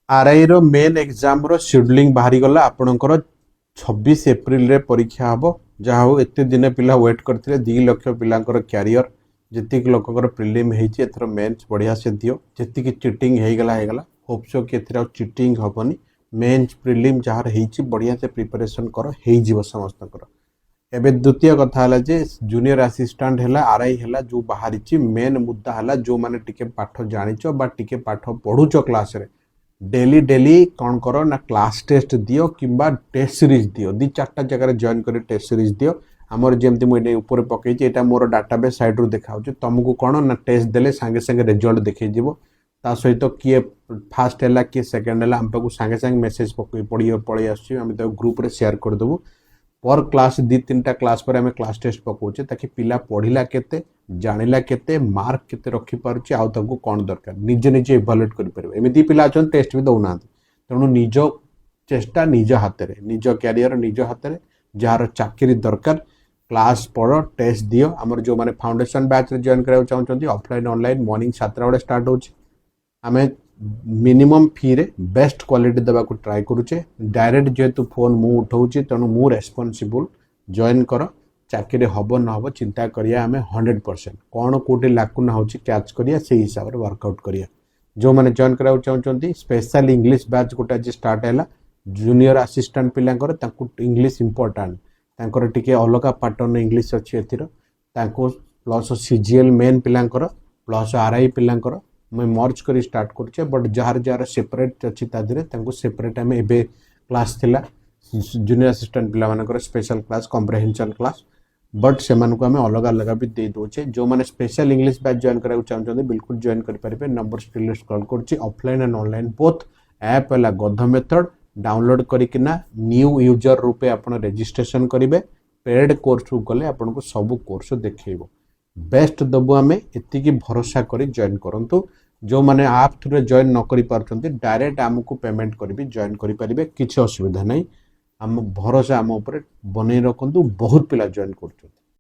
RI रो main exam रो scheduling बाहरी गला आपणकर 26 एप्रिल रे परीक्षा हबो जहा हो एते दिन पिला वेट करथिले 2 लाख पिलांकर कैरियर जति लोककर प्रिलिम हेछि एथर मेंस बढ़िया से दियो जति की चीटिंग हे गला होप सो कि एथर चीटिंग हबनी मेंस प्रिलिम जहार हेछि बढ़िया से प्रिपरेशन करो हे जीव समस्तकर एबे द्वितीय कथा हला जे जूनियर असिस्टेंट हला आरआई हला जो बाहरी मेन मुद्दा हला जो माने टिके पाठ जानिचो बा टिके पाठ पढुचो क्लास रे डेली डेली कौन करो ना क्लास टेस्ट दियो किंबा टेस्ट सीरीज दियो 2-4 जगह जॉइन कर टेस्ट सीरीज दियो आमर जमती मुझे ऊपर पकई एटा मोर डाटाबेस साइड रू देखा तुमको कौन ना टेस्ट देले सांगे सांगे रिजल्ट देखै जीवो ता सहित किए फास्ट है किए सेकेंड है आम पाक सांगे सांगे मेसेज पड़े आस ग्रुप रे शेयर कर देबू पर क्लास 2-3टा क्लास पर आम क्लास टेस्ट पकाउचे ताकि पिला पढ़िला केते जानिला केते मार्क केते रखी पारुची आउ ताको कोन दरकार निजे निजे इवैल्यूएट करि परबे एमिति पिला अछन टेस्ट भी दउना तेणु निज चेष्टा निज हाथ रे निज कैरियर निज हाथ रे जार चाकरी दरकार क्लास पढ़ टेस्ट दियो आमर जो माने फाउंडेशन बैच रे जॉइन करा चाहउछंती ऑफलाइन ऑनलाइन मॉर्निंग 7 बजे स्टार्ट होची आमे मिनिमम फी रे बेस्ट क्वालिटी देवा को ट्राई करूचे डायरेक्ट जेतु फोन मु उठाउची तेणु मु रेस्पोंसिबल जॉइन कर चाकरी हम न हम चिंता करिया आमे 100% कौन कोटी लाकू ना होची कैच करिया से हिसाब रे वर्कआउट करिया जो माने जॉइन करा चाहउछंती स्पेशल इंग्लिश बैच गोटा जे स्टार्ट हैला जूनियर असिस्टेंट पिलांकर ताकू इंग्लिश इंपोर्टेंट तांकर टिके अलगा पैटर्न इंग्लिश अछि एथिरो तांको प्लस सीजीएल मेन पिलांकर प्लस आरआई पिलांकर मैं मर्ज कर स्टार्ट करुचे बट जार जार सेपरेट अच्छी तादरे तांको सेपरेट आम एबे क्लास थिला जूनियर असिस्टेंट पिला मानकर special class comprehension class but से मानको आम अलग अलग भी दे दोचे जो माने स्पेशल इंग्लिश बैच जॉइन करा चाहते बिल्कुल जॉइन कर पारे नंबर स्क्रीन स्क्रॉल करुच्ची offline and online both app है गध मेथड डाउनलोड करना न्यू यूजर रूपे आप रजिस्ट्रेशन करेंगे पेड कोर्स को गले आपन को सब कोर्स देखो बेस्ट दबु आम एति भरोसा कर जॉइन करूँ जो मैंने आप थ्रू जॉइन न कर डायरेक्ट आमको पेमेंट करी जॉइन करेंगे किसी असुविधा नहीं आम भरोसा आम उपर बनई रखु बहुत पिला जॉइन कर